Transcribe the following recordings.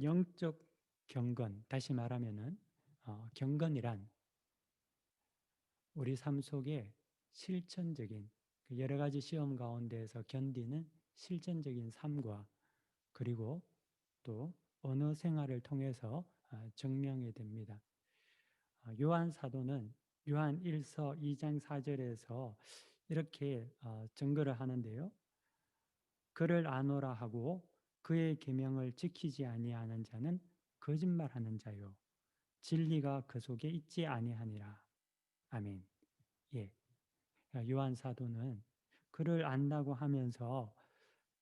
영적 경건, 다시 말하면은 경건이란 우리 삶 속에 실천적인 여러 가지 시험 가운데에서 견디는 실천적인 삶과 그리고 또 언어 생활을 통해서 증명이 됩니다. 요한 사도는 요한 1서 2장 4절에서 이렇게 증거를 하는데요. 그를 아노라 하고 그의 계명을 지키지 아니하는 자는 거짓말하는 자요 진리가 그 속에 있지 아니하니라. 아멘. 예. 요한 사도는 그를 안다고 하면서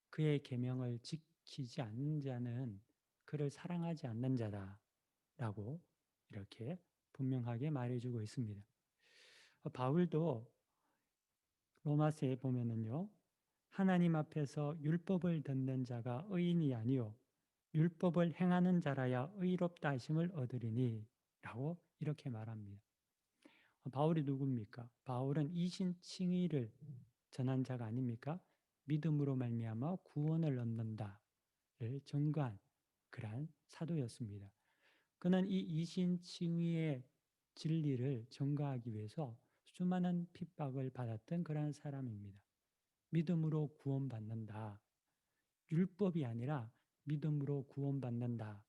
그의 계명을 지키지 않는 자는 그를 사랑하지 않는 자다라고 이렇게 분명하게 말해주고 있습니다. 바울도 로마서에 보면은요. 하나님 앞에서 율법을 듣는 자가 의인이 아니요 율법을 행하는 자라야 의롭다 하심을 얻으리니 라고 이렇게 말합니다. 바울이 누굽니까? 바울은 이신칭의를 전한 자가 아닙니까? 믿음으로 말미암아 구원을 얻는다를 증거한 그러한 사도였습니다. 그는 이 이신칭의의 진리를 증거하기 위해서 수많은 핍박을 받았던 그러한 사람입니다. 믿음으로 구원받는다. 율법이 아니라 믿음으로 구원받는다.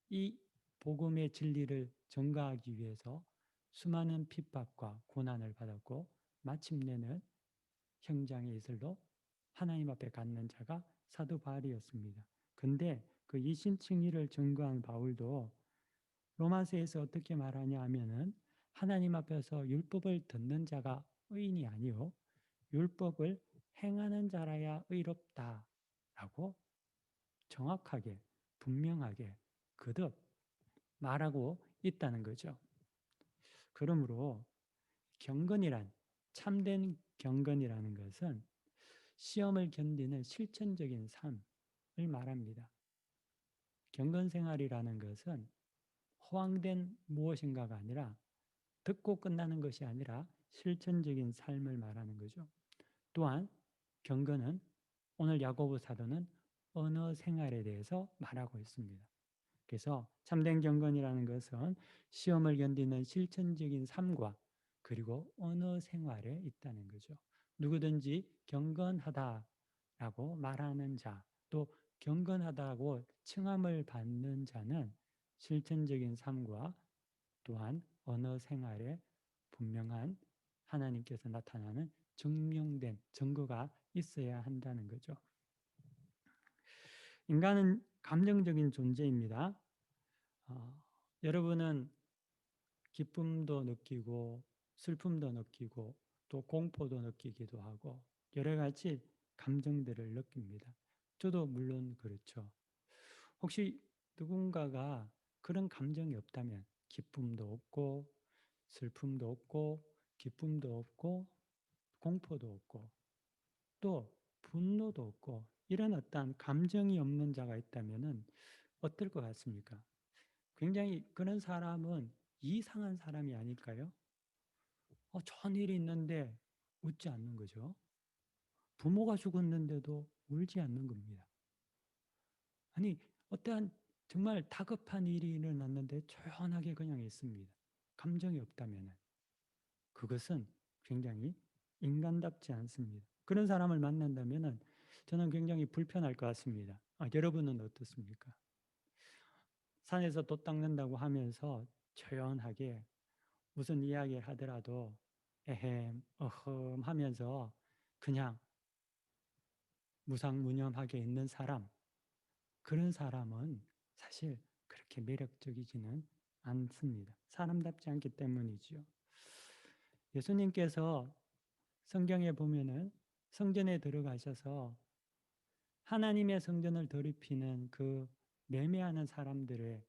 이 복음의 진리를 전가하기 위해서 수많은 핍박과 고난을 받았고 마침내는 형장의 이슬로 하나님 앞에 갖는 자가 사도 바울이었습니다. 근데 그 이신칭의를 증거한 바울도 로마서에서 어떻게 말하냐 하면은 하나님 앞에서 율법을 듣는 자가 의인이 아니요 율법을 행하는 자라야 의롭다라고 정확하게 분명하게 거듭 말하고 있다는 거죠. 그러므로 경건이란 참된 경건이라는 것은 시험을 견디는 실천적인 삶을 말합니다. 경건 생활이라는 것은 허황된 무엇인가가 아니라 듣고 끝나는 것이 아니라 실천적인 삶을 말하는 거죠. 또한 경건은 오늘 야고보 사도는 언어 생활에 대해서 말하고 있습니다. 그래서 참된 경건이라는 것은 시험을 견디는 실천적인 삶과 그리고 언어 생활에 있다는 거죠. 누구든지 경건하다라고 말하는 자, 또 경건하다고 칭함을 받는 자는 실천적인 삶과 또한 언어 생활에 분명한 하나님께서 나타나는 증명된 증거가 있어야 한다는 거죠. 인간은 감정적인 존재입니다. 여러분은 기쁨도 느끼고 슬픔도 느끼고 또 공포도 느끼기도 하고 여러 가지 감정들을 느낍니다. 저도 물론 그렇죠. 혹시 누군가가 그런 감정이 없다면 기쁨도 없고 슬픔도 없고 기쁨도 없고 공포도 없고 또 분노도 없고 이런 어떤 감정이 없는 자가 있다면 어떨 것 같습니까? 굉장히 그런 사람은 이상한 사람이 아닐까요? 좋은 일이 있는데 웃지 않는 거죠. 부모가 죽었는데도 울지 않는 겁니다. 아니, 어떠한 정말 다급한 일이 일어났는데 조용하게 그냥 있습니다. 감정이 없다면 그것은 굉장히 인간답지 않습니다. 그런 사람을 만난다면 저는 굉장히 불편할 것 같습니다. 여러분은 어떻습니까? 산에서 돛 닦는다고 하면서 조용하게 무슨 이야기를 하더라도 에헴, 어흠 하면서 그냥 무상무념하게 있는 사람, 그런 사람은 사실 그렇게 매력적이지는 않습니다. 사람답지 않기 때문이죠. 예수님께서 성경에 보면은 성전에 들어가셔서 하나님의 성전을 더럽히는 그 매매하는 사람들의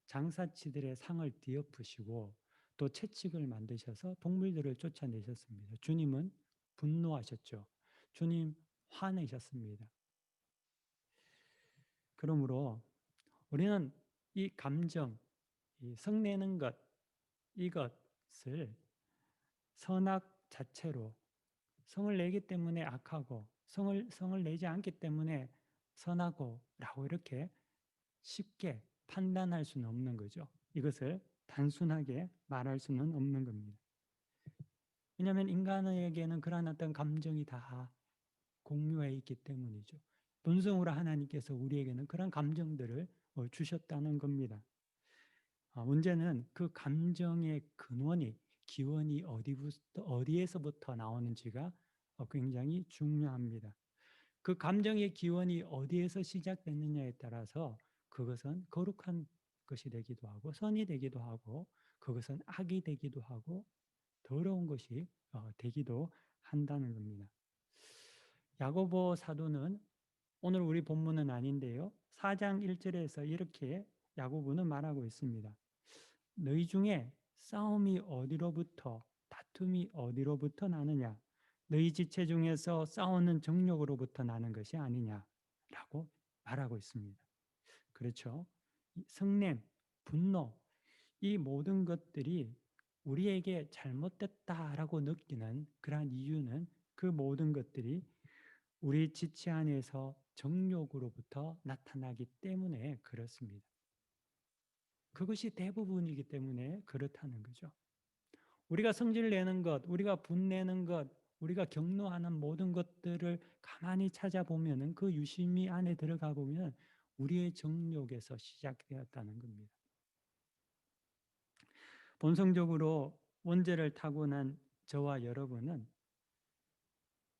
장사치들의 상을 뒤엎으시고 또 채찍을 만드셔서 동물들을 쫓아내셨습니다. 주님은 분노하셨죠. 주님 화내셨습니다. 그러므로 우리는 이 감정, 이 성내는 것, 이것을 선악 자체로 성을 내기 때문에 악하고 성을 내지 않기 때문에 선하고 라고 이렇게 쉽게 판단할 수는 없는 거죠. 이것을 단순하게 말할 수는 없는 겁니다. 왜냐하면 인간에게는 그러한 어떤 감정이 다 공유해 있기 때문이죠. 본성으로 하나님께서 우리에게는 그런 감정들을 주셨다는 겁니다. 문제는 그 감정의 근원이, 기원이 어디에서부터 나오는지가 굉장히 중요합니다. 그 감정의 기원이 어디에서 시작됐느냐에 따라서 그것은 거룩한 것이 되기도 하고 선이 되기도 하고 그것은 악이 되기도 하고 더러운 것이 되기도 한다는 겁니다. 야고보 사도는 오늘 우리 본문은 아닌데요. 4장 1절에서 이렇게 야고보는 말하고 있습니다. 너희 중에 싸움이 어디로부터 다툼이 어디로부터 나느냐? 너희 지체 중에서 싸우는 정욕으로부터 나는 것이 아니냐라고 말하고 있습니다. 그렇죠? 성냄, 분노, 이 모든 것들이 우리에게 잘못됐다라고 느끼는 그러한 이유는 그 모든 것들이 우리 지체 안에서 정욕으로부터 나타나기 때문에 그렇습니다. 그것이 대부분이기 때문에 그렇다는 거죠. 우리가 성질 내는 것, 우리가 분내는 것, 우리가 격노하는 모든 것들을 가만히 찾아보면 그 유심히 안에 들어가 보면 우리의 정욕에서 시작되었다는 겁니다. 본성적으로 원죄를 타고난 저와 여러분은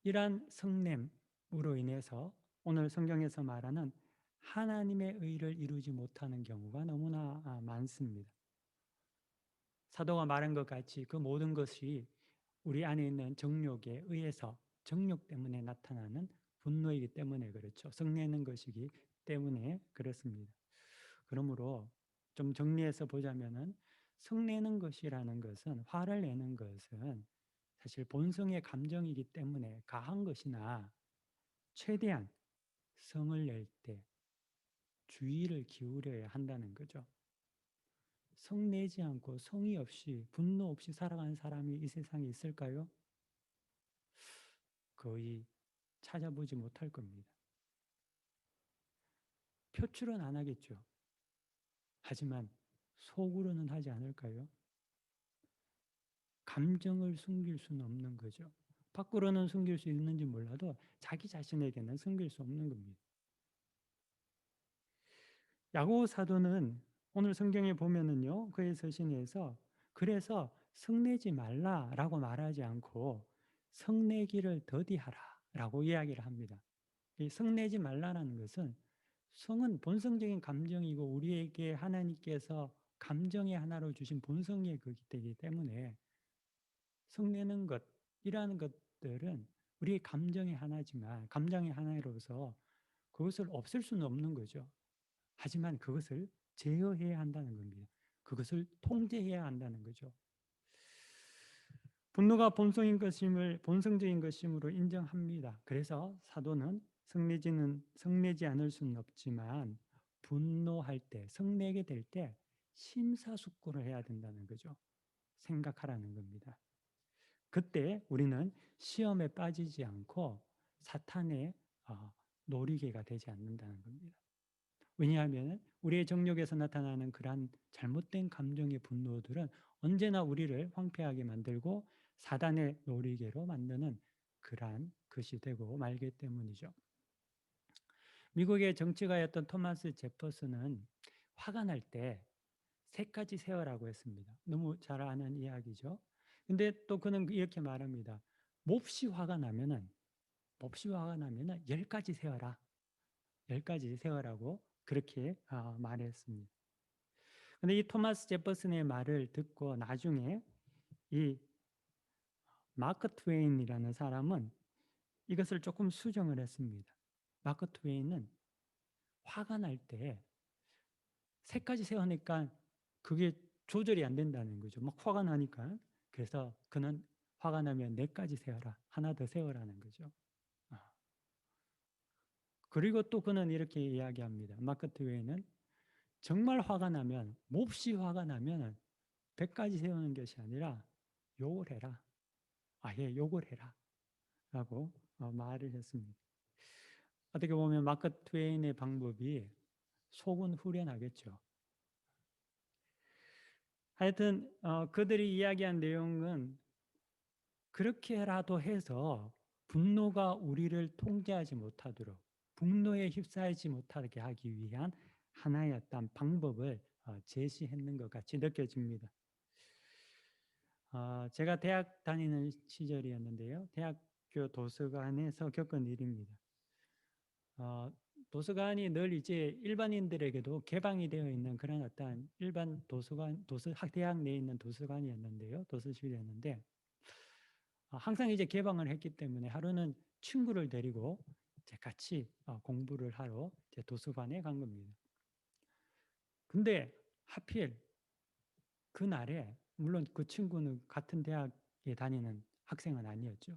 이러한 성냄으로 인해서 오늘 성경에서 말하는 하나님의 의를 이루지 못하는 경우가 너무나 많습니다. 사도가 말한 것 같이 그 모든 것이 우리 안에 있는 정욕에 의해서 정욕 때문에 나타나는 분노이기 때문에 그렇죠. 성내는 것이기 때문에 그렇습니다. 그러므로 좀 정리해서 보자면은 성내는 것이라는 것은 화를 내는 것은 사실 본성의 감정이기 때문에 가한 것이나 최대한 성을 낼 때 주의를 기울여야 한다는 거죠. 성내지 않고 성의 없이 분노 없이 살아가는 사람이 이 세상에 있을까요? 거의 찾아보지 못할 겁니다. 표출은 안 하겠죠. 하지만 속으로는 하지 않을까요? 감정을 숨길 수는 없는 거죠. 밖으로는 숨길 수 있는지 몰라도 자기 자신에게는 숨길 수 없는 겁니다. 야고보 사도는 오늘 성경에 보면은요, 그의 서신에서 그래서 성내지 말라라고 말하지 않고 성내기를 더디하라라고 이야기를 합니다. 이 성내지 말라라는 것은 성은 본성적인 감정이고 우리에게 하나님께서 감정의 하나로 주신 본성의 것이기 때문에 성내는 것, 이라는 것들은 우리의 감정의 하나지만 감정의 하나로서 그것을 없앨 수는 없는 거죠. 하지만 그것을 제어해야 한다는 겁니다. 그것을 통제해야 한다는 거죠. 분노가 본성적인 것임으로 인정합니다. 그래서 사도는 성내지 않을 수는 없지만 분노할 때, 성내게 될 때 심사숙고를 해야 된다는 거죠. 생각하라는 겁니다. 그때 우리는 시험에 빠지지 않고 사탄의 놀이개가 되지 않는다는 겁니다. 왜냐하면 우리의 정욕에서 나타나는 그러한 잘못된 감정의 분노들은 언제나 우리를 황폐하게 만들고 사단의 놀이개로 만드는 그러한 것이 되고 말기 때문이죠. 미국의 정치가였던 토마스 제퍼슨은 화가 날 때 세 가지 세어라고 했습니다. 너무 잘 아는 이야기죠. 근데 또 그는 이렇게 말합니다. 몹시 화가 나면은 10가지 세어라. 10가지 세어라고 그렇게 말했습니다. 근데 이 토마스 제퍼슨의 말을 듣고 나중에 이 마크 트웨인이라는 사람은 이것을 조금 수정을 했습니다. 마크 트웨인은 화가 날 때 세 가지 세우니까 그게 조절이 안 된다는 거죠. 막 화가 나니까. 그래서 그는 화가 나면 4가지 세워라. 하나 더 세워라는 거죠. 그리고 또 그는 이렇게 이야기합니다. 마크 트웨인은 정말 화가 나면, 몹시 화가 나면 100가지 세우는 것이 아니라 욕을 해라. 아예 욕을 해라. 라고 말을 했습니다. 어떻게 보면 마크 트웨인의 방법이 속은 후련하겠죠. 하여튼 그들이 이야기한 내용은 그렇게라도 해서 분노가 우리를 통제하지 못하도록, 분노에 휩싸이지 못하게 하기 위한 하나의 어떤 방법을 제시했는 것 같이 느껴집니다. 제가 대학 다니는 시절이었는데요. 대학교 도서관에서 겪은 일입니다. 도서관이 늘 이제 일반인들에게도 개방이 되어 있는 그런 어떤 일반 도서관, 대학 내에 있는 도서관이었는데요. 도서실이었는데, 항상 이제 개방을 했기 때문에 하루는 친구를 데리고 이제 같이 공부를 하러 이제 도서관에 간 겁니다. 근데 하필 그날에, 물론 그 친구는 같은 대학에 다니는 학생은 아니었죠.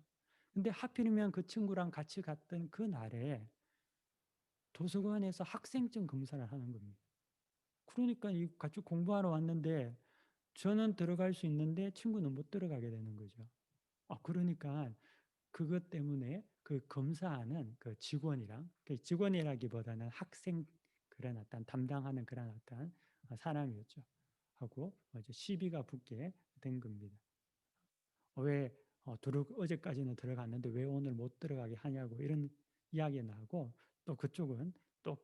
근데 하필이면 그 친구랑 같이 갔던 그 날에 도서관에서 학생증 검사를 하는 겁니다. 그러니까 같이 공부하러 왔는데 저는 들어갈 수 있는데 친구는 못 들어가게 되는 거죠. 그러니까 그것 때문에 그 검사하는 그 직원이랑, 그 직원이라기보다는 학생, 그런 어떤 담당하는 그런 어떤 사람이었죠. 하고 이제 시비가 붙게 된 겁니다. 왜 어제까지는 들어갔는데 왜 오늘 못 들어가게 하냐고 이런 이야기 나고, 또 그쪽은 또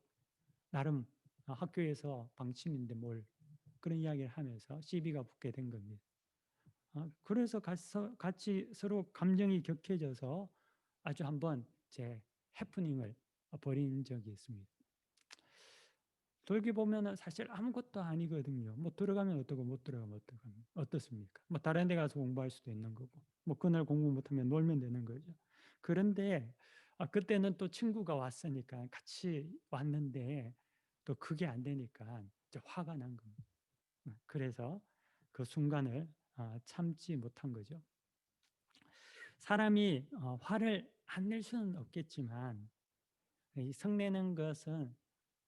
나름 학교에서 방침인데 뭘 그런 이야기를 하면서 시비가 붙게 된 겁니다. 그래서 같이 서로 감정이 격해져서 아주 한번 제 해프닝을 벌인 적이 있습니다. 돌이켜 보면은 사실 아무것도 아니거든요. 뭐 들어가면 어떻고 못 들어가면 어떻습니까? 뭐 다른 데 가서 공부할 수도 있는 거고, 뭐 그날 공부 못하면 놀면 되는 거죠. 그런데 그때는 또 친구가 왔으니까 같이 왔는데 또 그게 안 되니까 이제 화가 난 겁니다. 그래서 그 순간을 참지 못한 거죠. 사람이 화를 안 낼 수는 없겠지만 이 성내는 것은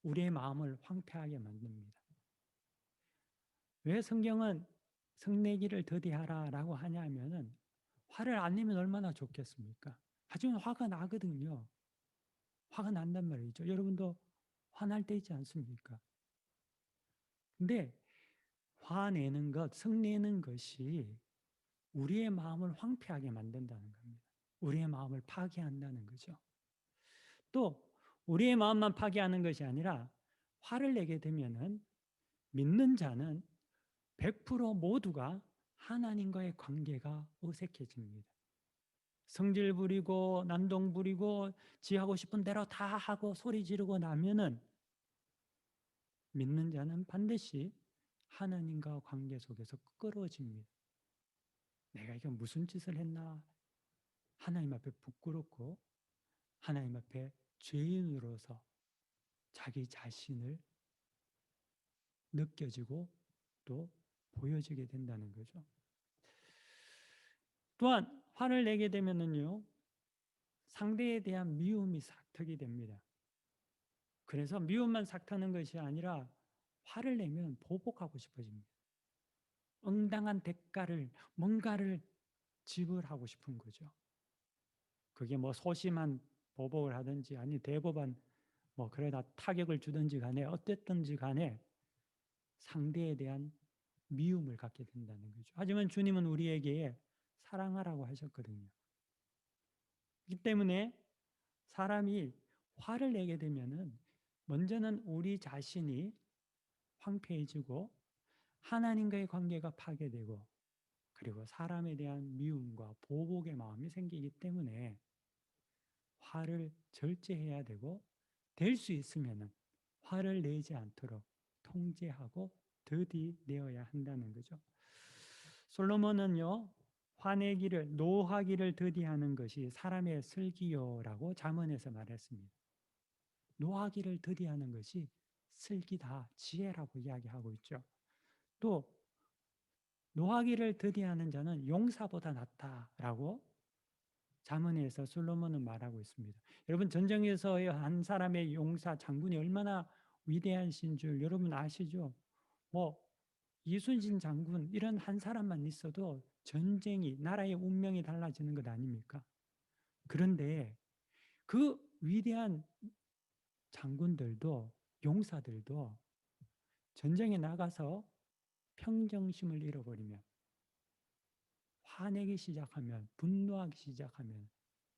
우리의 마음을 황폐하게 만듭니다. 왜 성경은 성내기를 더디하라라고 하냐면은 화를 안 내면 얼마나 좋겠습니까? 하지만 화가 나거든요. 화가 난단 말이죠. 여러분도 화날 때 있지 않습니까? 근데 화내는 것, 성내는 것이 우리의 마음을 황폐하게 만든다는 겁니다. 우리의 마음을 파괴한다는 거죠. 또 우리의 마음만 파괴하는 것이 아니라 화를 내게 되면은 믿는 자는 100% 모두가 하나님과의 관계가 어색해집니다. 성질 부리고 난동 부리고 지 하고 싶은 대로 다 하고 소리 지르고 나면은 믿는 자는 반드시 하나님과 관계 속에서 끌어집니다. 내가 이거 무슨 짓을 했나? 하나님 앞에 부끄럽고 하나님 앞에 죄인으로서 자기 자신을 느껴지고 또 보여지게 된다는 거죠. 또한 화를 내게 되면은요, 상대에 대한 미움이 삭턱이 됩니다. 그래서 미움만 삭트는 것이 아니라 화를 내면 보복하고 싶어집니다. 응당한 대가를, 뭔가를 지불하고 싶은 거죠. 그게 뭐 소심한 보복을 하든지 아니 대법한 뭐 그러다 타격을 주든지 간에 어땠든지 간에 상대에 대한 미움을 갖게 된다는 거죠. 하지만 주님은 우리에게 사랑하라고 하셨거든요. 이 때문에 사람이 화를 내게 되면은 먼저는 우리 자신이 황폐해지고 하나님과의 관계가 파괴되고 그리고 사람에 대한 미움과 보복의 마음이 생기기 때문에 화를 절제해야 되고 될 수 있으면은 화를 내지 않도록 통제하고 더디내어야 한다는 거죠. 솔로몬은요, 화내기를 노하기를 더디하는 것이 사람의 슬기요라고 잠언에서 말했습니다. 노하기를 더디하는 것이 슬기다, 지혜라고 이야기하고 있죠. 또 노하기를 더디하는 자는 용사보다 낫다라고 잠언에서 솔로몬은 말하고 있습니다. 여러분 전쟁에서의 한 사람의 용사 장군이 얼마나 위대하신 줄 여러분 아시죠? 뭐 이순신 장군 이런 한 사람만 있어도 전쟁이 나라의 운명이 달라지는 것 아닙니까? 그런데 그 위대한 장군들도 용사들도 전쟁에 나가서 평정심을 잃어버리면, 화내기 시작하면, 분노하기 시작하면,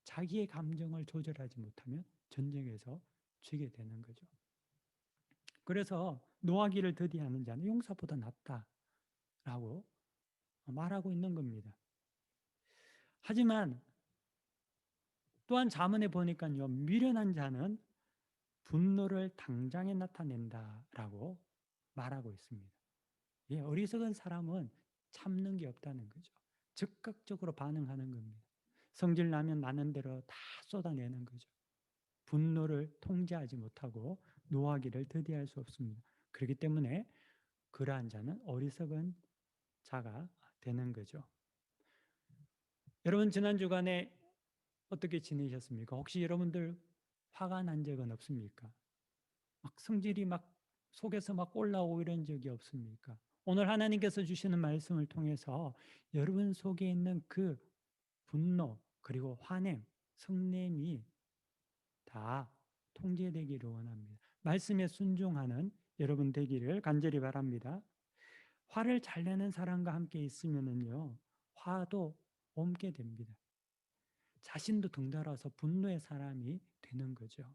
자기의 감정을 조절하지 못하면 전쟁에서 지게 되는 거죠. 그래서 노하기를 더디하는 자는 용사보다 낫다라고 말하고 있는 겁니다. 하지만 또한 잠언에 보니까요, 미련한 자는 분노를 당장에 나타낸다라고 말하고 있습니다. 예, 어리석은 사람은 참는 게 없다는 거죠. 즉각적으로 반응하는 겁니다. 성질 나면 나는 대로 다 쏟아내는 거죠. 분노를 통제하지 못하고 노하기를 더디할 수 없습니다. 그렇기 때문에 그러한 자는 어리석은 자가 되는 거죠. 여러분 지난 주간에 어떻게 지내셨습니까? 혹시 여러분들 화가 난 적은 없습니까? 막 성질이 막 속에서 막 올라오고 이런 적이 없습니까? 오늘 하나님께서 주시는 말씀을 통해서 여러분 속에 있는 그 분노 그리고 화냄, 성냄이 다 통제되기를 원합니다. 말씀에 순종하는 여러분 되기를 간절히 바랍니다. 화를 잘 내는 사람과 함께 있으면은요, 화도 옮게 됩니다. 자신도 덩달아서 분노의 사람이 되는 거죠.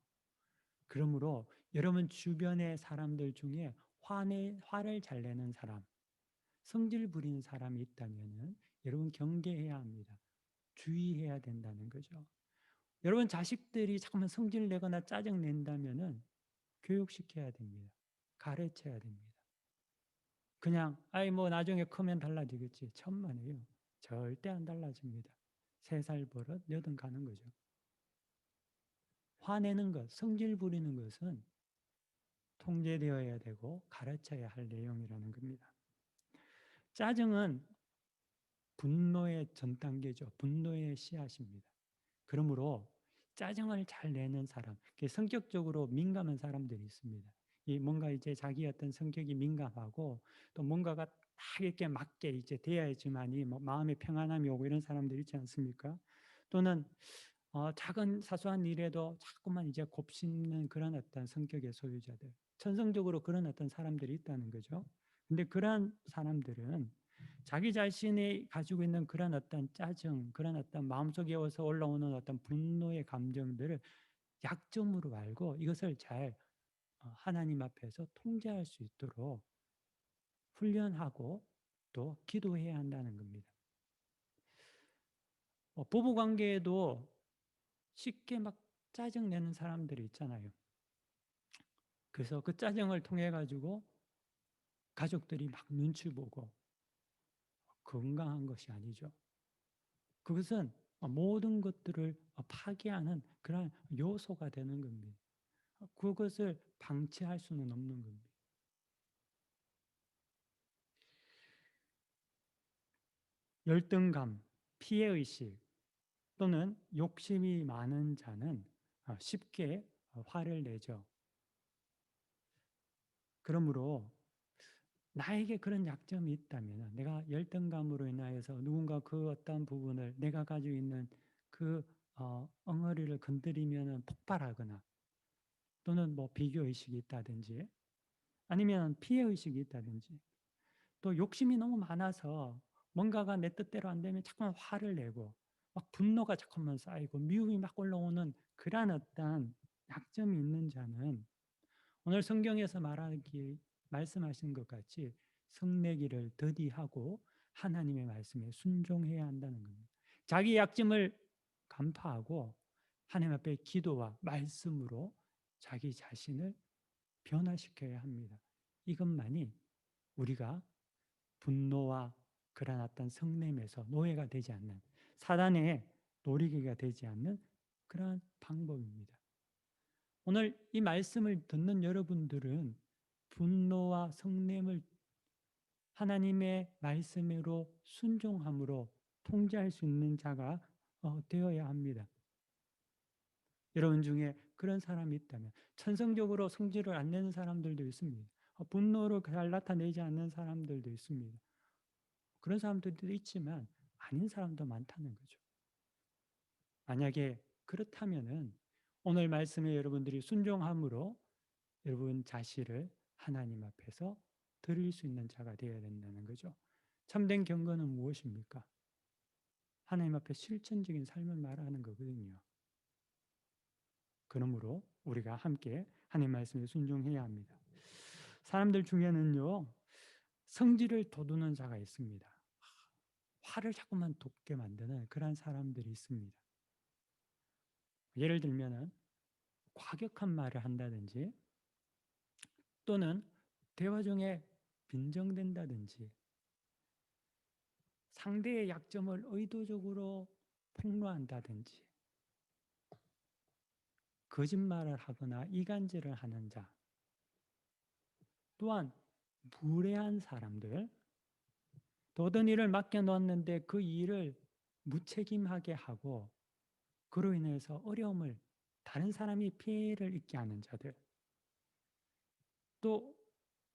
그러므로 여러분 주변의 사람들 중에 화를 잘 내는 사람, 성질 부리는 사람이 있다면 여러분 경계해야 합니다. 주의해야 된다는 거죠. 여러분 자식들이 잠깐만 성질 내거나 짜증 낸다면은 교육시켜야 됩니다. 가르쳐야 됩니다. 그냥 아이 뭐 나중에 크면 달라지겠지. 천만에요. 절대 안 달라집니다. 3살 버릇 8 가는 거죠. 화내는 것, 성질 부리는 것은 통제되어야 되고 가르쳐야 할 내용이라는 겁니다. 짜증은 분노의 전 단계죠. 분노의 씨앗입니다. 그러므로 짜증을 잘 내는 사람, 성격적으로 민감한 사람들이 있습니다. 이 뭔가 이제 자기 어떤 성격이 민감하고 또 뭔가가 딱 이렇게 맞게 이제 돼야지만이 뭐 마음의 평안함이 오고 이런 사람들 있지 않습니까? 또는 작은 사소한 일에도 자꾸만 이제 곱씹는 그런 어떤 성격의 소유자들, 천성적으로 그런 어떤 사람들이 있다는 거죠. 근데 그러한 사람들은 자기 자신이 가지고 있는 그런 어떤 짜증, 그런 어떤 마음속에 어서 올라오는 어떤 분노의 감정들을 약점으로 알고 이것을 잘 하나님 앞에서 통제할 수 있도록 훈련하고 또 기도해야 한다는 겁니다. 부부 관계에도 쉽게 막 짜증 내는 사람들이 있잖아요. 그래서 그 짜증을 통해 가지고 가족들이 막 눈치 보고 건강한 것이 아니죠. 그것은 모든 것들을 파괴하는 그런 요소가 되는 겁니다. 그것을 방치할 수는 없는 겁니다. 열등감, 피해의식 또는 욕심이 많은 자는 쉽게 화를 내죠. 그러므로 나에게 그런 약점이 있다면 내가 열등감으로 인하여서 누군가 그 어떤 부분을 내가 가지고 있는 그 엉어리를 건드리면 폭발하거나 또는 뭐 비교의식이 있다든지 아니면 피해의식이 있다든지 또 욕심이 너무 많아서 뭔가가 내 뜻대로 안 되면 자꾸만 화를 내고 막 분노가 자꾸만 쌓이고 미움이 막 올라오는 그러한 어떤 약점이 있는 자는 오늘 성경에서 말씀하신 것 같이 성내기를 더디하고 하나님의 말씀에 순종해야 한다는 겁니다. 자기 약점을 간파하고 하나님 앞에 기도와 말씀으로 자기 자신을 변화시켜야 합니다. 이것만이 우리가 분노와 그런 어떤 성냄에서 노예가 되지 않는 사단의 놀이기가 되지 않는 그러한 방법입니다. 오늘 이 말씀을 듣는 여러분들은 분노와 성냄을 하나님의 말씀으로 순종함으로 통제할 수 있는 자가 되어야 합니다. 여러분 중에 그런 사람이 있다면 천성적으로 성질을 안 내는 사람들도 있습니다. 분노를 잘 나타내지 않는 사람들도 있습니다. 그런 사람들도 있지만 아닌 사람도 많다는 거죠. 만약에 그렇다면은 오늘 말씀에 여러분들이 순종함으로 여러분 자신을 하나님 앞에서 드릴 수 있는 자가 되어야 된다는 거죠. 참된 경건은 무엇입니까? 하나님 앞에 실천적인 삶을 말하는 거거든요. 그러므로 우리가 함께 하나님 말씀에 순종해야 합니다. 사람들 중에는요, 성질을 돋우는 자가 있습니다. 화를 자꾸만 돋게 만드는 그런 사람들이 있습니다. 예를 들면은 과격한 말을 한다든지 또는 대화 중에 빈정된다든지 상대의 약점을 의도적으로 폭로한다든지 거짓말을 하거나 이간질을 하는 자, 또한 무례한 사람들, 또 어떤 일을 맡겨놓았는데 그 일을 무책임하게 하고 그로 인해서 어려움을 다른 사람이 피해를 입게 하는 자들, 또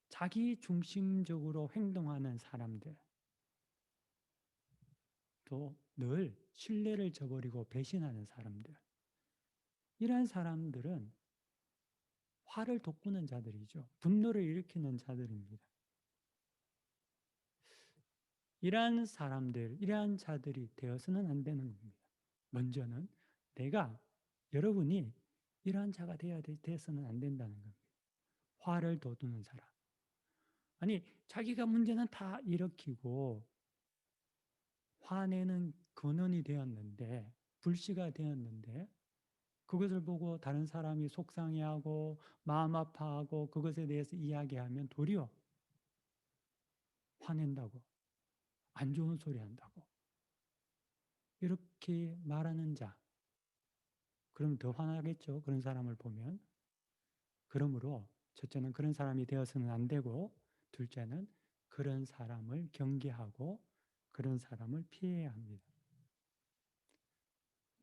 자기 중심적으로 행동하는 사람들, 또 늘 신뢰를 저버리고 배신하는 사람들, 이러한 사람들은 화를 돋구는 자들이죠. 분노를 일으키는 자들입니다. 이러한 사람들, 이러한 자들이 되어서는 안 되는 겁니다. 먼저는 여러분이 이러한 자가 되어서는 안 된다는 겁니다. 화를 돋우는 사람. 아니, 자기가 문제는 다 일으키고 화내는 근원이 되었는데, 불씨가 되었는데, 그것을 보고 다른 사람이 속상해하고 마음 아파하고 그것에 대해서 이야기하면 도리어 화낸다고, 안 좋은 소리 한다고, 이렇게 말하는 자, 그럼 더 화나겠죠. 그런 사람을 보면. 그러므로 첫째는 그런 사람이 되어서는 안 되고, 둘째는 그런 사람을 경계하고 그런 사람을 피해야 합니다.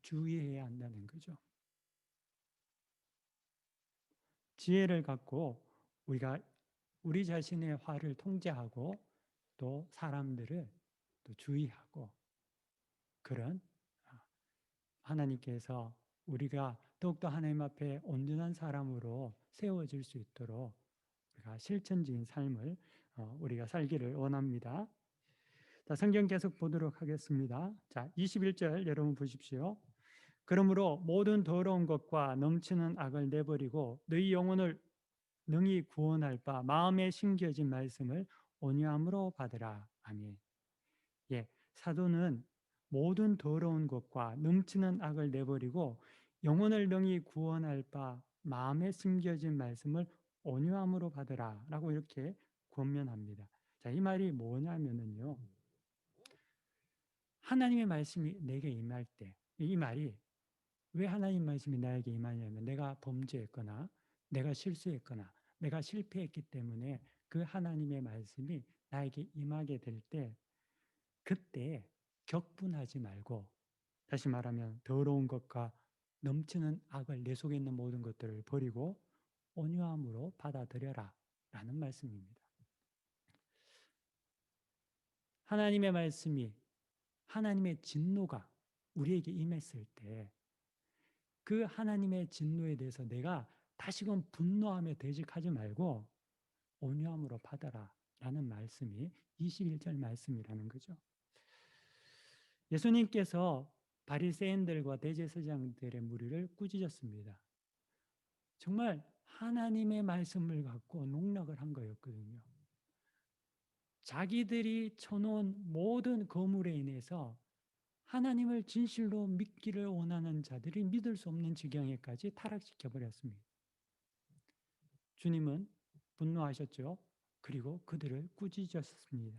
주의해야 한다는 거죠. 지혜를 갖고 우리가 우리 자신의 화를 통제하고 또 사람들을 또 주의하고 그런 하나님께서 우리가 더욱더 하나님 앞에 온전한 사람으로 세워질 수 있도록 우리가 실천적인 삶을 우리가 살기를 원합니다. 자, 성경 계속 보도록 하겠습니다. 자, 21절 여러분 보십시오. 그러므로 모든 더러운 것과 넘치는 악을 내버리고 너희 영혼을 능히 구원할 바 마음에 심겨진 말씀을 온유함으로 받으라. 아멘. 예, 사도는 모든 더러운 것과 넘치는 악을 내버리고 영혼을 능히 구원할 바 마음에 심겨진 말씀을 온유함으로 받으라라고 이렇게 권면합니다. 자, 이 말이 뭐냐면은요. 하나님의 말씀이 내게 임할 때, 이 말이 왜 하나님 말씀이 나에게 임하냐면 내가 범죄했거나 내가 실수했거나 내가 실패했기 때문에 그 하나님의 말씀이 나에게 임하게 될 때 그때 격분하지 말고 다시 말하면 더러운 것과 넘치는 악을 내 속에 있는 모든 것들을 버리고 온유함으로 받아들여라 라는 말씀입니다. 하나님의 말씀이 하나님의 진노가 우리에게 임했을 때 그 하나님의 진노에 대해서 내가 다시금 분노하며 대적하지 말고 온유함으로 받아라 라는 말씀이 21절 말씀이라는 거죠. 예수님께서 바리새인들과 대제사장들의 무리를 꾸짖었습니다. 정말 하나님의 말씀을 갖고 농락을 한 거였거든요. 자기들이 쳐놓은 모든 거물에 인해서 하나님을 진실로 믿기를 원하는 자들이 믿을 수 없는 지경에까지 타락시켜 버렸습니다. 주님은 분노하셨죠. 그리고 그들을 꾸짖으셨습니다.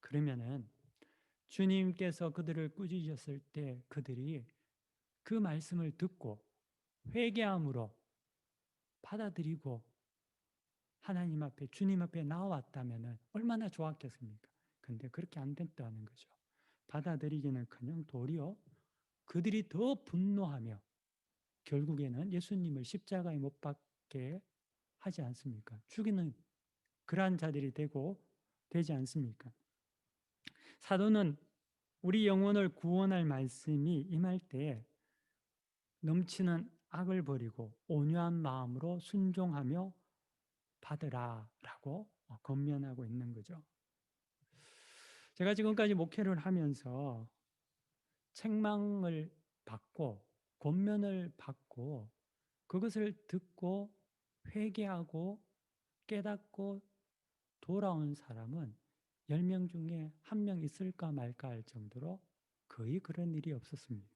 그러면은 주님께서 그들을 꾸짖으셨을 때 그들이 그 말씀을 듣고 회개함으로 받아들이고 하나님 앞에 주님 앞에 나왔다면 얼마나 좋았겠습니까? 근데 그렇게 안 됐다는 거죠. 받아들이기는커녕 도리어 그들이 더 분노하며 결국에는 예수님을 십자가에 못 박게 하지 않습니까? 죽이는 그러한 자들이 되지 않습니까? 사도는 우리 영혼을 구원할 말씀이 임할 때 넘치는 악을 버리고 온유한 마음으로 순종하며 받으라라고 권면하고 있는 거죠. 제가 지금까지 목회를 하면서 책망을 받고 권면을 받고 그것을 듣고 회개하고 깨닫고 돌아온 사람은 10명 중에 1명 있을까 말까 할 정도로 거의 그런 일이 없었습니다.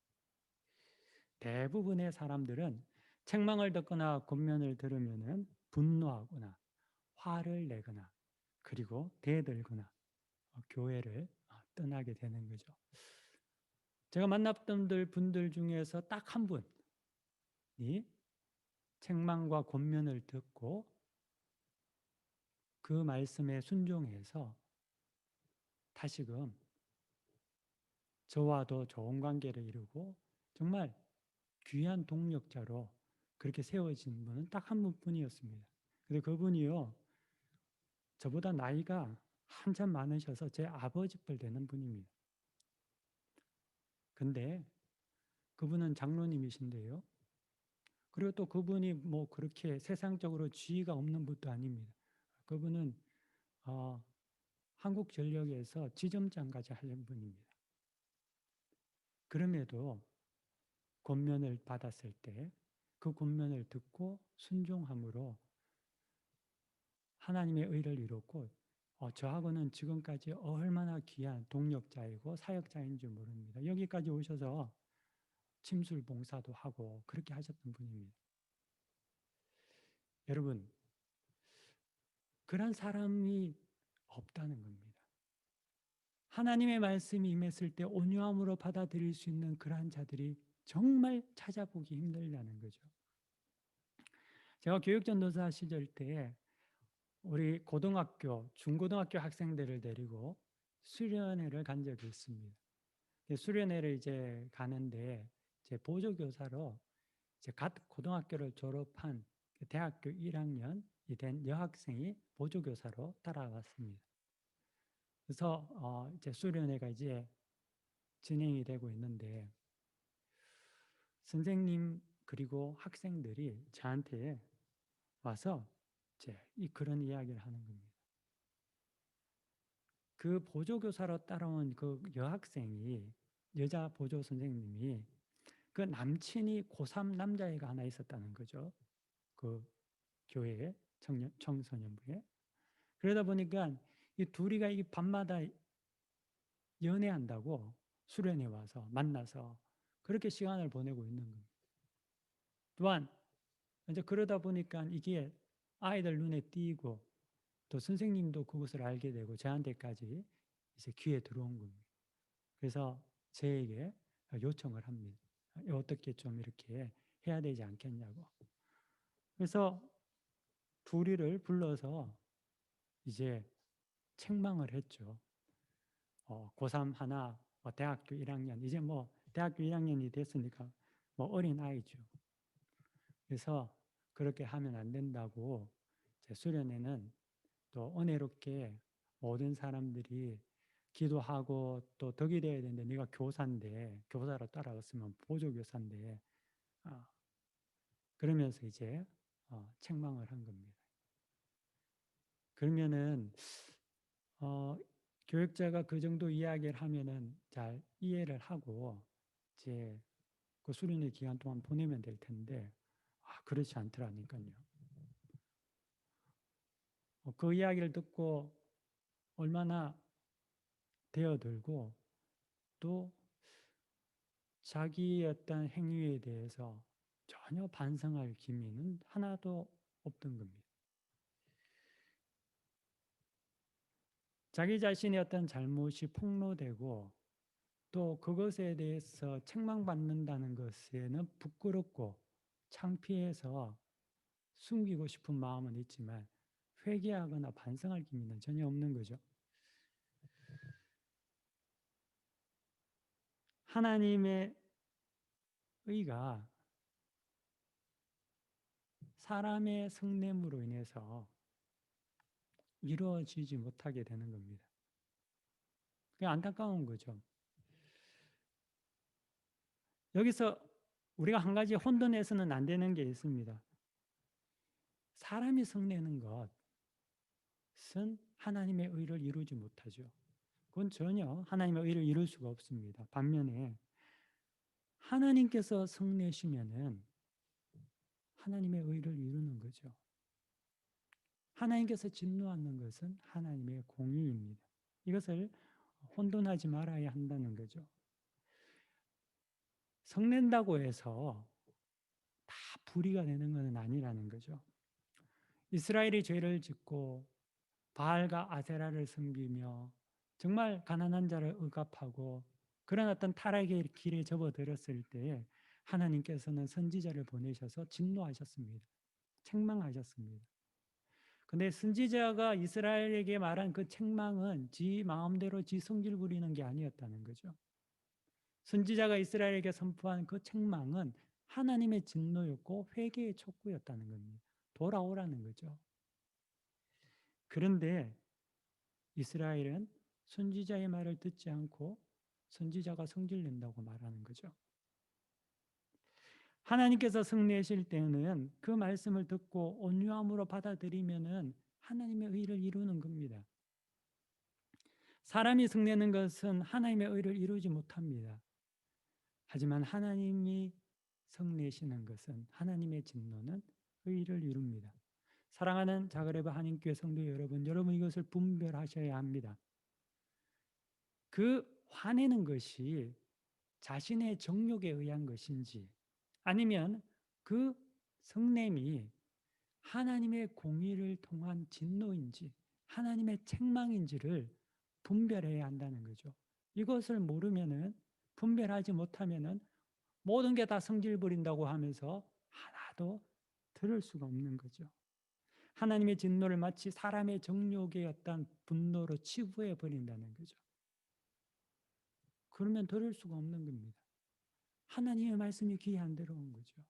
대부분의 사람들은 책망을 듣거나 권면을 들으면 분노하거나 화를 내거나 그리고 대들거나 교회를 떠나게 되는 거죠. 제가 만났던 분들 중에서 딱 한 분이 책망과 권면을 듣고 그 말씀에 순종해서 다시금 저와도 좋은 관계를 이루고 정말 귀한 동력자로 그렇게 세워진 분은 딱 한 분뿐이었습니다. 근데 그분이요, 저보다 나이가 한참 많으셔서 제 아버지뻘 되는 분입니다. 근데 그분은 장로님이신데요. 그리고 또 그분이 뭐 그렇게 세상적으로 지위가 없는 분도 아닙니다. 그분은 한국전력에서 지점장까지 하신 분입니다. 그럼에도 권면을 받았을 때 그 권면을 듣고 순종함으로 하나님의 의를 이뤘고 저하고는 지금까지 얼마나 귀한 동력자이고 사역자인 줄 모릅니다. 여기까지 오셔서 침술 봉사도 하고 그렇게 하셨던 분입니다. 여러분, 그런 사람이 없다는 겁니다. 하나님의 말씀이 임했을 때 온유함으로 받아들일 수 있는 그러한 자들이 정말 찾아보기 힘들다는 거죠. 제가 교육전도사 시절 때 우리 고등학교, 중고등학교 학생들을 데리고 수련회를 간 적이 있습니다. 수련회를 이제 가는데 제 보조교사로 이제 갓 고등학교를 졸업한 대학교 1학년이 된 여학생이 보조교사로 따라왔습니다. 그래서 이제 수련회가 이제 진행이 되고 있는데 선생님 그리고 학생들이 저한테 와서 이제 그런 이야기를 하는 겁니다. 그 보조교사로 따라온 그 여학생이 여자 보조 선생님이 그 남친이 고3 남자애가 하나 있었다는 거죠. 그 교회에 청소년부에. 그러다 보니까 이 둘이가 이 밤마다 연애한다고 수련회 와서 만나서 그렇게 시간을 보내고 있는 겁니다. 또한 이제 그러다 보니까 이게 아이들 눈에 띄고 또 선생님도 그것을 알게 되고 저한테까지 이제 귀에 들어온 겁니다. 그래서 저에게 요청을 합니다. 어떻게 좀 이렇게 해야 되지 않겠냐고. 그래서 둘이를 불러서 이제 책망을 했죠. 고3 하나, 대학교 1학년, 이제 뭐 대학교 1학년이 됐으니까 뭐 어린 아이죠. 그래서 그렇게 하면 안 된다고 제 수련회는 또 은혜롭게 모든 사람들이 기도하고 또 덕이 되어야 되는데 네가 교사인데 교사로 따라갔으면 보조교사인데 그러면서 이제 책망을 한 겁니다. 그러면은 교육자가 그 정도 이야기를 하면은 잘 이해를 하고 이제 그 수련회 기간 동안 보내면 될 텐데 그렇지 않더라니까요. 그 이야기를 듣고 얼마나 되어들고 또 자기의 어떤 행위에 대해서 전혀 반성할 기미는 하나도 없던 겁니다. 자기 자신의 어떤 잘못이 폭로되고 또 그것에 대해서 책망받는다는 것에는 부끄럽고 창피해서 숨기고 싶은 마음은 있지만 회개하거나 반성할 기미는 전혀 없는 거죠. 하나님의 의가 사람의 성냄으로 인해서 이루어지지 못하게 되는 겁니다. 그게 안타까운 거죠. 여기서 우리가 한 가지 혼돈해서는 안 되는 게 있습니다. 사람이 성내는 것은 하나님의 의를 이루지 못하죠. 그건 전혀 하나님의 의를 이룰 수가 없습니다. 반면에 하나님께서 성내시면은 하나님의 의를 이루는 거죠. 하나님께서 진노하는 것은 하나님의 공의입니다. 이것을 혼돈하지 말아야 한다는 거죠. 성낸다고 해서 다 불의가 되는 것은 아니라는 거죠. 이스라엘이 죄를 짓고 바알과 아세라를 섬기며 정말 가난한 자를 억압하고 그런 어떤 타락의 길에 접어들었을 때 하나님께서는 선지자를 보내셔서 진노하셨습니다. 책망하셨습니다. 근데 선지자가 이스라엘에게 말한 그 책망은 지 마음대로 지 성질 부리는 게 아니었다는 거죠. 선지자가 이스라엘에게 선포한 그 책망은 하나님의 진노였고 회개의 촉구였다는 겁니다. 돌아오라는 거죠. 그런데 이스라엘은 선지자의 말을 듣지 않고 선지자가 성질낸다고 말하는 거죠. 하나님께서 성내실 때는 그 말씀을 듣고 온유함으로 받아들이면은 하나님의 의를 이루는 겁니다. 사람이 성내는 것은 하나님의 의를 이루지 못합니다. 하지만 하나님이 성내시는 것은 하나님의 진노는 의를 이룹니다. 사랑하는 자그레브 한인교회 성도 여러분, 여러분 이것을 분별하셔야 합니다. 그 화내는 것이 자신의 정욕에 의한 것인지 아니면 그 성냄이 하나님의 공의를 통한 진노인지 하나님의 책망인지를 분별해야 한다는 거죠. 이것을 모르면은 분별하지 못하면은 모든 게 다 성질 부린다고 하면서 하나도 들을 수가 없는 거죠. 하나님의 진노를 마치 사람의 정욕의 어떤 분노로 치부해 버린다는 거죠. 그러면 들을 수가 없는 겁니다. 하나님의 말씀이 귀에 안 들어온 거죠.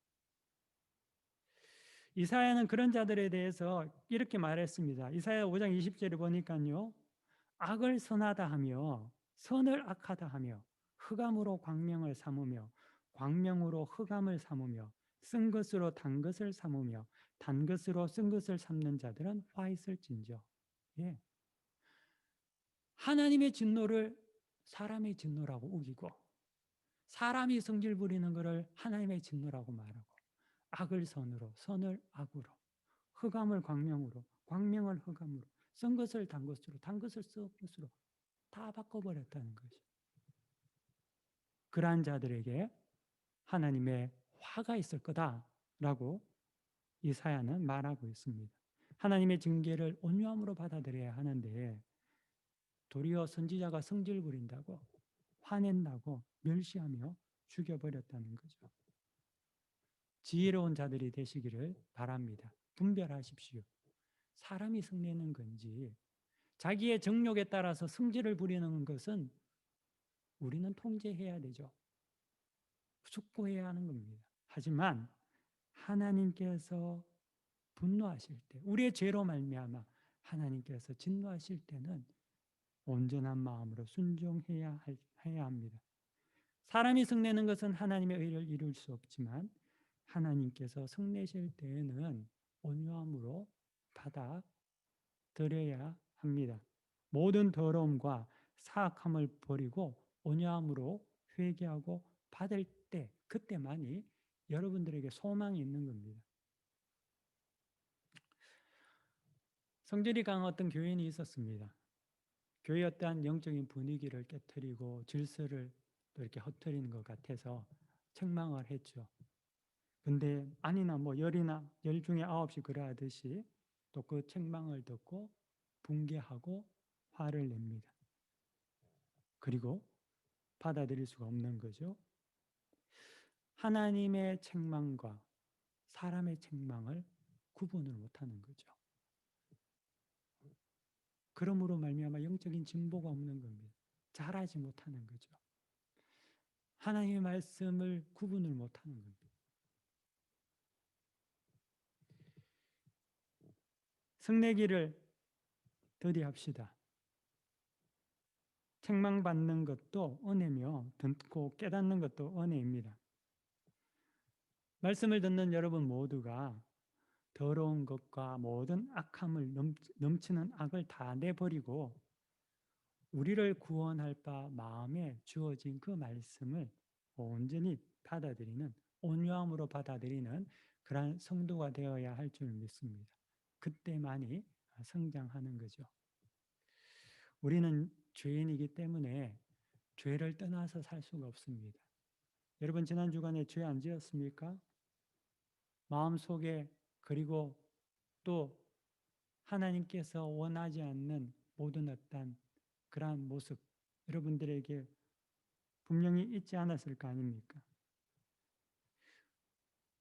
이사야는 그런 자들에 대해서 이렇게 말했습니다. 이사야 5장 20절에 보니까요. 악을 선하다 하며 선을 악하다 하며 흑암으로 광명을 삼으며 광명으로 흑암을 삼으며 쓴 것으로 단 것을 삼으며 단 것으로 쓴 것을 삼는 자들은 화 있을진저. 예. 하나님의 진노를 사람의 진노라고 우기고 사람이 성질 부리는 것을 하나님의 진노라고 말하고 악을 선으로 선을 악으로 흑암을 광명으로 광명을 흑암으로 쓴 것을 단 것으로 단 것을 쓴 것으로 다 바꿔버렸다는 것이. 그러한 자들에게 하나님의 화가 있을 거다라고 이사야는 말하고 있습니다. 하나님의 징계를 온유함으로 받아들여야 하는데 도리어 선지자가 성질 부린다고 화낸다고 멸시하며 죽여버렸다는 거죠. 지혜로운 자들이 되시기를 바랍니다. 분별하십시오. 사람이 성내는 건지 자기의 정욕에 따라서 성질을 부리는 것은 우리는 통제해야 되죠. 숙고해야 하는 겁니다. 하지만 하나님께서 분노하실 때 우리의 죄로 말미암아 하나님께서 진노하실 때는 온전한 마음으로 순종해야 합니다. 사람이 성내는 것은 하나님의 의를 이룰 수 없지만 하나님께서 성내실 때에는 온유함으로 받아들여야 합니다. 모든 더러움과 사악함을 버리고 온유함으로 회개하고 받을 때 그때만이 여러분들에게 소망이 있는 겁니다. 성질이 강한 어떤 교인이 있었습니다. 교회의 어떠한 영적인 분위기를 깨뜨리고 질서를 또 이렇게 흩뜨리는 것 같아서 책망을 했죠. 근데 아니나 뭐 열 중에 9이 그러하듯이 또 그 책망을 듣고 붕괴하고 화를 냅니다. 그리고 받아들일 수가 없는 거죠. 하나님의 책망과 사람의 책망을 구분을 못하는 거죠. 그러므로 말미암아 영적인 진보가 없는 겁니다. 잘하지 못하는 거죠. 하나님의 말씀을 구분을 못하는 겁니다. 성내기를 더디합시다. 책망받는 것도 은혜며 듣고 깨닫는 것도 은혜입니다. 말씀을 듣는 여러분 모두가 더러운 것과 모든 악함을 넘치는 악을 다 내버리고 우리를 구원할 바 마음에 주어진 그 말씀을 온전히 받아들이는, 온유함으로 받아들이는 그러한 성도가 되어야 할 줄 믿습니다. 그때만이 성장하는 거죠. 우리는 죄인이기 때문에 죄를 떠나서 살 수가 없습니다. 여러분 지난 주간에 죄 안 지었습니까? 마음속에, 그리고 또 하나님께서 원하지 않는 모든 어떤 그러한 모습 여러분들에게 분명히 있지 않았을 거 아닙니까?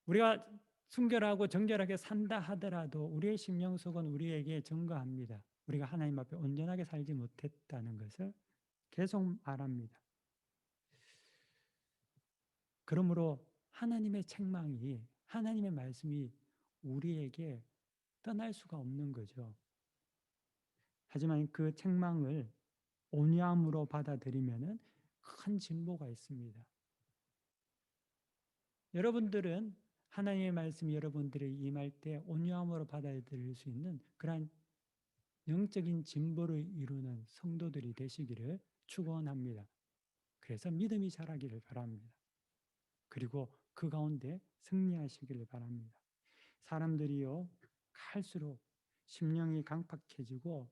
우리가 순결하고 정결하게 산다 하더라도 우리의 심령 속은 우리에게 증거합니다. 우리가 하나님 앞에 온전하게 살지 못했다는 것을 계속 말합니다. 그러므로 하나님의 책망이, 하나님의 말씀이 우리에게 떠날 수가 없는 거죠. 하지만 그 책망을 온유함으로 받아들이면 큰 진보가 있습니다. 여러분들은 하나님의 말씀이 여러분들에게 임할 때 온유함으로 받아들일 수 있는 그러한 영적인 진보를 이루는 성도들이 되시기를 축원합니다. 그래서 믿음이 자라기를 바랍니다. 그리고 그 가운데 승리하시기를 바랍니다. 사람들이요, 갈수록 심령이 강팍해지고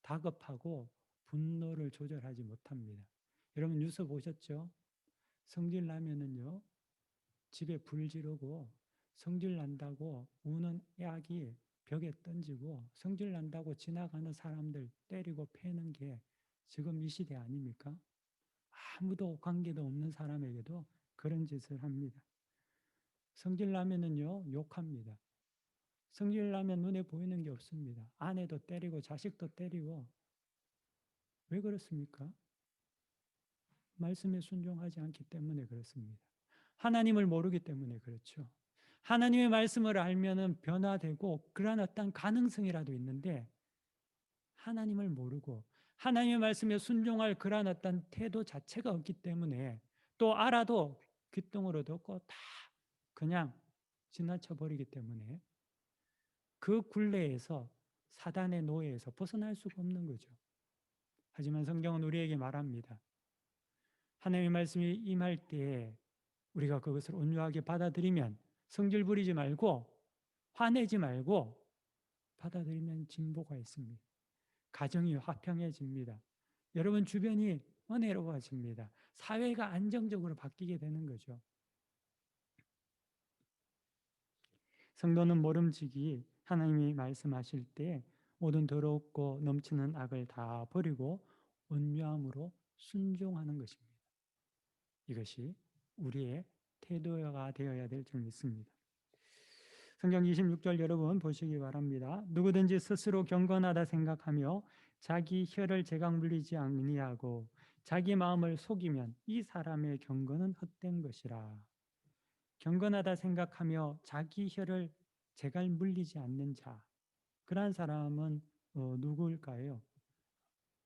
다급하고 분노를 조절하지 못합니다. 여러분 뉴스 보셨죠? 성질 나면은요, 집에 불 지르고 성질 난다고 우는 애기 벽에 던지고 성질 난다고 지나가는 사람들 때리고 패는 게 지금 이 시대 아닙니까? 아무도 관계도 없는 사람에게도 그런 짓을 합니다. 성질 나면은요, 욕합니다. 성질 나면 눈에 보이는 게 없습니다. 아내도 때리고 자식도 때리고. 왜 그렇습니까? 말씀에 순종하지 않기 때문에 그렇습니다. 하나님을 모르기 때문에 그렇죠. 하나님의 말씀을 알면은 변화되고 그러한 어떤 가능성이라도 있는데 하나님을 모르고 하나님의 말씀에 순종할 그러한 어떤 태도 자체가 없기 때문에 또 알아도 귓등으로 듣고 다 그냥 지나쳐 버리기 때문에 그 굴레에서, 사단의 노예에서 벗어날 수가 없는 거죠. 하지만 성경은 우리에게 말합니다. 하나님의 말씀이 임할 때 우리가 그것을 온유하게 받아들이면, 성질 부리지 말고 화내지 말고 받아들이면 진보가 있습니다. 가정이 화평해집니다. 여러분 주변이 은혜로워집니다. 사회가 안정적으로 바뀌게 되는 거죠. 성도는 모름지기 하나님이 말씀하실 때 모든 더럽고 넘치는 악을 다 버리고 온유함으로 순종하는 것입니다. 이것이 우리의 태도가 되어야 될 줄 믿습니다. 성경 26절 여러분 보시기 바랍니다. 누구든지 스스로 경건하다 생각하며 자기 혀를 제각 물리지 아니하고 자기 마음을 속이면 이 사람의 경건은 헛된 것이라. 경건하다 생각하며 자기 혀를 제갈 물리지 않는 자, 그러한 사람은 누구일까요?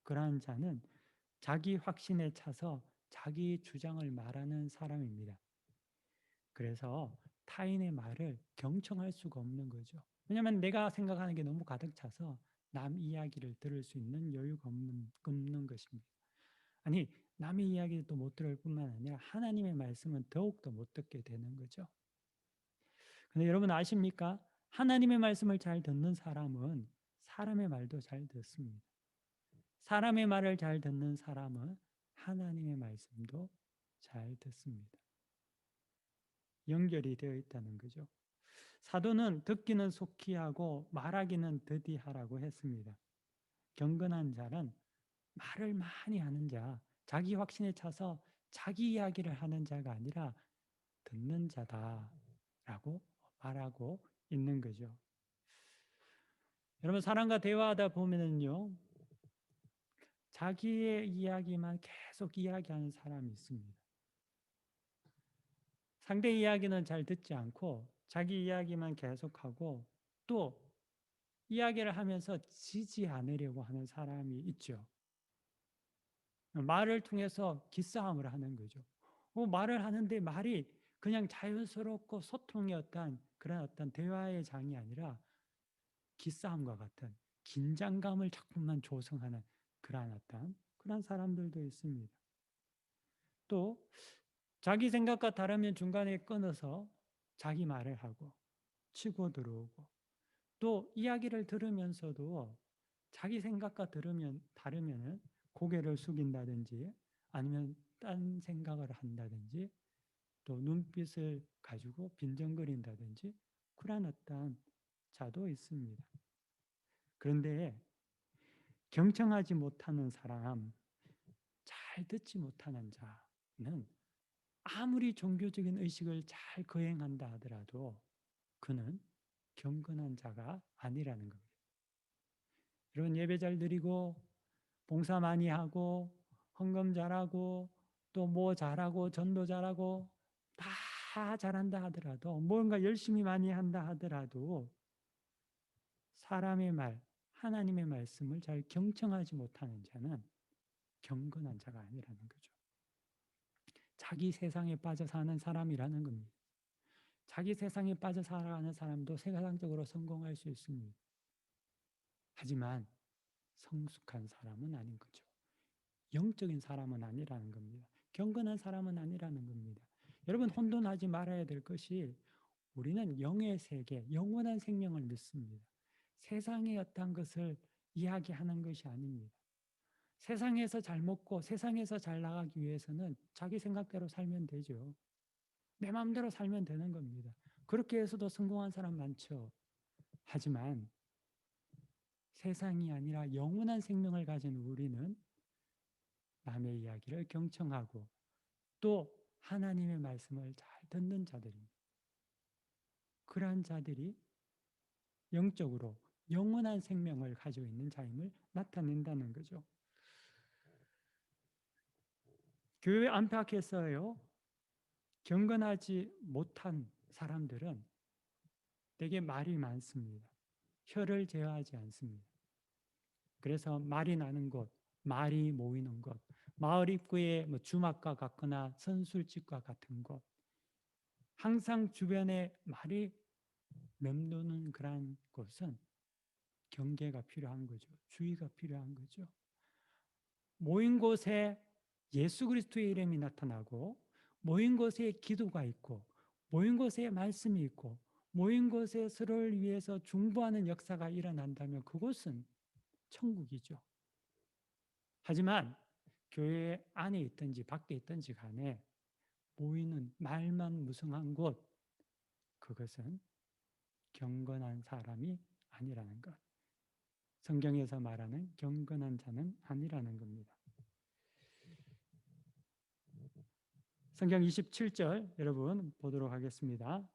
그러한 자는 자기 확신에 차서 자기 주장을 말하는 사람입니다. 그래서 타인의 말을 경청할 수가 없는 거죠. 왜냐하면 내가 생각하는 게 너무 가득 차서 남 이야기를 들을 수 있는 여유가 없는 것입니다. 아니, 남의 이야기를 또 못 들을 뿐만 아니라 하나님의 말씀은 더욱더 못 듣게 되는 거죠. 근데 여러분 아십니까? 하나님의 말씀을 잘 듣는 사람은 사람의 말도 잘 듣습니다. 사람의 말을 잘 듣는 사람은 하나님의 말씀도 잘 듣습니다. 연결이 되어 있다는 거죠. 사도는 듣기는 속히 하고 말하기는 더디하라고 했습니다. 경건한 자는 말을 많이 하는 자, 자기 확신에 차서 자기 이야기를 하는 자가 아니라 듣는 자다라고 말하고 있는 거죠. 여러분 사람과 대화하다 보면은요, 자기의 이야기만 계속 이야기하는 사람이 있습니다. 상대 이야기는 잘 듣지 않고 자기 이야기만 계속하고 또 이야기를 하면서 지지 않으려고 하는 사람이 있죠. 말을 통해서 기싸움을 하는 거죠. 말을 하는데 말이 그냥 자연스럽고 소통의 어떤 그런 어떤 대화의 장이 아니라 기싸움과 같은 긴장감을 자꾸만 조성하는 그러한 어떤 그런 사람들도 있습니다. 또 자기 생각과 다르면 중간에 끊어서 자기 말을 하고 치고 들어오고, 또 이야기를 들으면서도 자기 생각과 다르면은 고개를 숙인다든지 아니면 딴 생각을 한다든지 또 눈빛을 가지고 빈정거린다든지 그런 어떤 자도 있습니다. 그런데 경청하지 못하는 사람, 잘 듣지 못하는 자는 아무리 종교적인 의식을 잘 거행한다 하더라도 그는 경건한 자가 아니라는 겁니다. 여러분, 예배 잘 드리고 봉사 많이 하고 헌금 잘하고 또 뭐 잘하고 전도 잘하고 다 잘한다 하더라도, 뭔가 열심히 많이 한다 하더라도 사람의 말, 하나님의 말씀을 잘 경청하지 못하는 자는 경건한 자가 아니라는 거죠. 자기 세상에 빠져 사는 사람이라는 겁니다. 자기 세상에 빠져 살아가는 사람도 세상적으로 성공할 수 있습니다. 하지만 성숙한 사람은 아닌 거죠. 영적인 사람은 아니라는 겁니다. 경건한 사람은 아니라는 겁니다. 여러분, 혼돈하지 말아야 될 것이, 우리는 영의 세계, 영원한 생명을 믿습니다. 세상의 어떤 것을 이야기하는 것이 아닙니다. 세상에서 잘 먹고 세상에서 잘 나가기 위해서는 자기 생각대로 살면 되죠. 내 마음대로 살면 되는 겁니다. 그렇게 해서도 성공한 사람 많죠. 하지만 세상이 아니라 영원한 생명을 가진 우리는 남의 이야기를 경청하고 또 하나님의 말씀을 잘 듣는 자들입니다. 그러한 자들이 영적으로 영원한 생명을 가지고 있는 자임을 나타낸다는 거죠. 교회 안팎에서요, 경건하지 못한 사람들은 되게 말이 많습니다. 혀를 제어하지 않습니다. 그래서 말이 나는 곳, 말이 모이는 곳, 마을 입구에 뭐 주막과 같거나 선술집과 같은 곳, 항상 주변에 말이 맴도는 그러한 곳은 경계가 필요한 거죠. 주의가 필요한 거죠. 모인 곳에 예수 그리스도의 이름이 나타나고, 모인 곳에 기도가 있고, 모인 곳에 말씀이 있고, 모인 곳에 서로를 위해서 중보하는 역사가 일어난다면 그곳은 천국이죠. 하지만 교회 안에 있든지 밖에 있든지 간에 모이는 말만 무성한 곳, 그것은 경건한 사람이 아니라는 것. 성경에서 말하는 경건한 자는 아니라는 겁니다. 성경 27절 여러분 보도록 하겠습니다.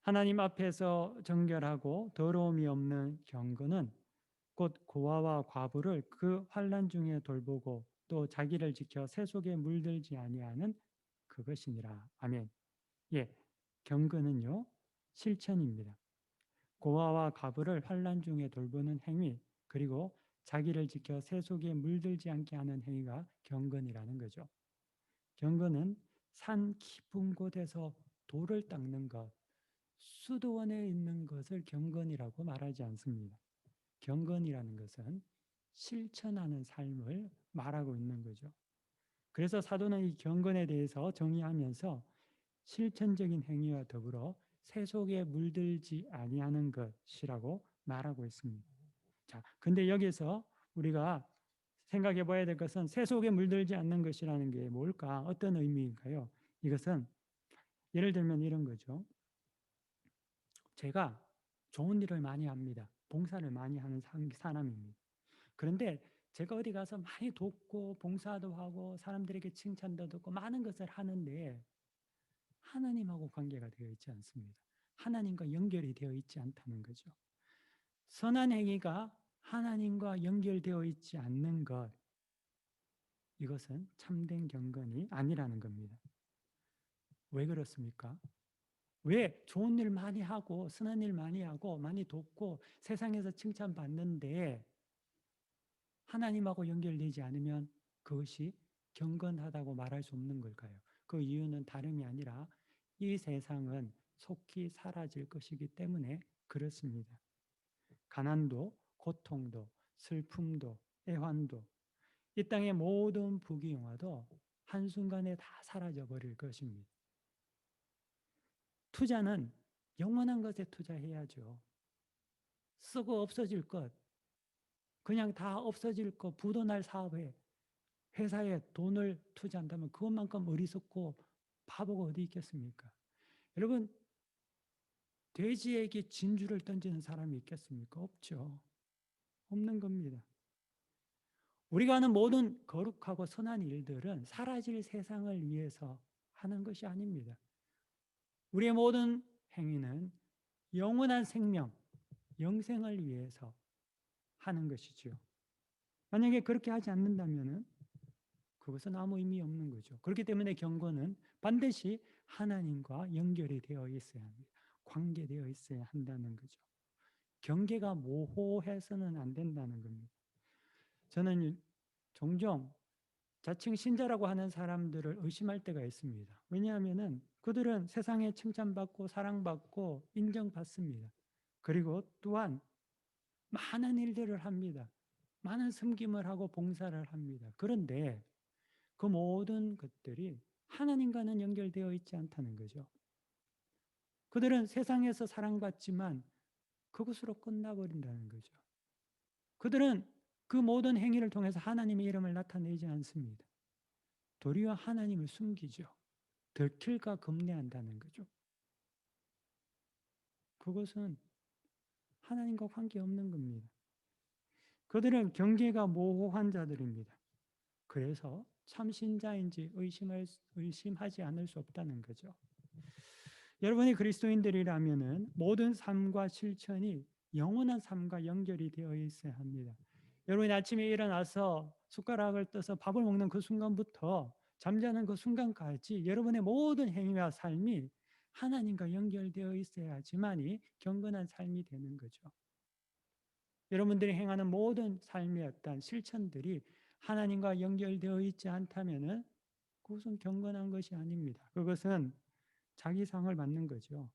하나님 앞에서 정결하고 더러움이 없는 경건은 곧 고아와 과부를 그 환난 중에 돌보고 또 자기를 지켜 새 속에 물들지 아니하는 그것이니라. 아멘. 예, 경건은요 실천입니다. 고아와 과부를 환난 중에 돌보는 행위, 그리고 자기를 지켜 새 속에 물들지 않게 하는 행위가 경건이라는 거죠. 경건은 산 깊은 곳에서 돌을 닦는 것, 수도원에 있는 것을 경건이라고 말하지 않습니다. 경건이라는 것은 실천하는 삶을 말하고 있는 거죠. 그래서 사도는 이 경건에 대해서 정의하면서 실천적인 행위와 더불어 새 속에 물들지 아니하는 것이라고 말하고 있습니다. 자, 근데 여기서 우리가 생각해 봐야 될 것은 새 속에 물들지 않는 것이라는 게 뭘까? 어떤 의미인가요? 이것은 예를 들면 이런 거죠. 제가 좋은 일을 많이 합니다. 봉사를 많이 하는 사람입니다. 그런데 제가 어디 가서 많이 돕고 봉사도 하고 사람들에게 칭찬도 듣고 많은 것을 하는데 하나님하고 관계가 되어 있지 않습니다. 하나님과 연결이 되어 있지 않다는 거죠. 선한 행위가 하나님과 연결되어 있지 않는 것, 이것은 참된 경건이 아니라는 겁니다. 왜 그렇습니까? 왜 좋은 일 많이 하고 선한 일 많이 하고 많이 돕고 세상에서 칭찬받는데 하나님하고 연결되지 않으면 그것이 경건하다고 말할 수 없는 걸까요? 그 이유는 다름이 아니라 이 세상은 속히 사라질 것이기 때문에 그렇습니다. 가난도, 고통도, 슬픔도, 애환도, 이 땅의 모든 부귀영화도 한순간에 다 사라져 버릴 것입니다. 투자는 영원한 것에 투자해야죠. 쓰고 없어질 것, 그냥 다 없어질 것, 부도 날 사업에, 회사에 돈을 투자한다면 그것만큼 어리석고 바보가 어디 있겠습니까? 여러분, 돼지에게 진주를 던지는 사람이 있겠습니까? 없죠. 없는 겁니다. 우리가 하는 모든 거룩하고 선한 일들은 사라질 세상을 위해서 하는 것이 아닙니다. 우리의 모든 행위는 영원한 생명, 영생을 위해서 하는 것이죠. 만약에 그렇게 하지 않는다면 그것은 아무 의미 없는 거죠. 그렇기 때문에 경건은 반드시 하나님과 연결이 되어 있어야 합니다. 관계되어 있어야 한다는 거죠. 경계가 모호해서는 안 된다는 겁니다. 저는 종종 자칭 신자라고 하는 사람들을 의심할 때가 있습니다. 왜냐하면 그들은 세상에 칭찬받고 사랑받고 인정받습니다. 그리고 또한 많은 일들을 합니다. 많은 섬김을 하고 봉사를 합니다. 그런데 그 모든 것들이 하나님과는 연결되어 있지 않다는 거죠. 그들은 세상에서 사랑받지만 그것으로 끝나버린다는 거죠. 그들은 그 모든 행위를 통해서 하나님의 이름을 나타내지 않습니다. 도리어 하나님을 숨기죠. 들킬까 겁내한다는 거죠. 그것은 하나님과 관계없는 겁니다. 그들은 경계가 모호한 자들입니다. 그래서 참신자인지 의심하지 않을 수 없다는 거죠. 여러분이 그리스도인들이라면은 모든 삶과 실천이 영원한 삶과 연결이 되어 있어야 합니다. 여러분이 아침에 일어나서 숟가락을 떠서 밥을 먹는 그 순간부터 잠자는 그 순간까지 여러분의 모든 행위와 삶이 하나님과 연결되어 있어야지만이 경건한 삶이 되는 거죠. 여러분들이 행하는 모든 삶의 어떤 실천들이 하나님과 연결되어 있지 않다면은 그것은 경건한 것이 아닙니다. 그것은 자기 상을 받는 거죠.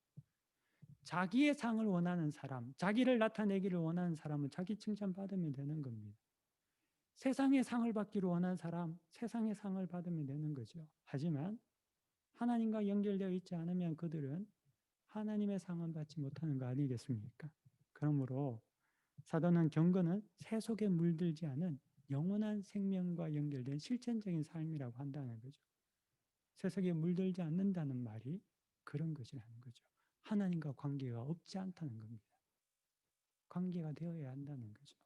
자기의 상을 원하는 사람, 자기를 나타내기를 원하는 사람은 자기 칭찬받으면 되는 겁니다. 세상의 상을 받기를 원하는 사람, 세상의 상을 받으면 되는 거죠. 하지만 하나님과 연결되어 있지 않으면 그들은 하나님의 상은 받지 못하는 거 아니겠습니까? 그러므로 사도는 경건은 세속에 물들지 않은 영원한 생명과 연결된 실천적인 삶이라고 한다는 거죠. 세속에 물들지 않는다는 말이 그런 것이라는 거죠. 하나님과 관계가 없지 않다는 겁니다. 관계가 되어야 한다는 거죠.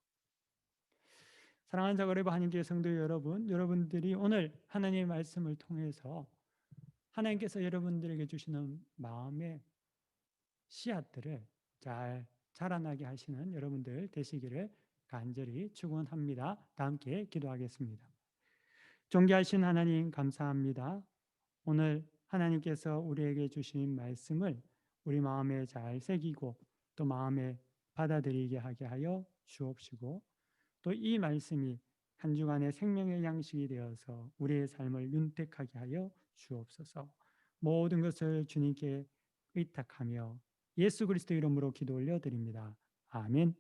사랑하는 자그레바 하나님께 성도 여러분, 여러분들이 오늘 하나님의 말씀을 통해서 하나님께서 여러분들에게 주시는 마음의 씨앗들을 잘 자라나게 하시는 여러분들 되시기를 간절히 축원합니다. 다 함께 기도하겠습니다. 존귀하신 하나님 감사합니다. 오늘 하나님께서 우리에게 주신 말씀을 우리 마음에 잘 새기고 또 마음에 받아들이게 하게 하여 주옵시고 또 이 말씀이 한 주간의 생명의 양식이 되어서 우리의 삶을 윤택하게 하여 주옵소서. 모든 것을 주님께 의탁하며 예수 그리스도 이름으로 기도 올려드립니다. 아멘.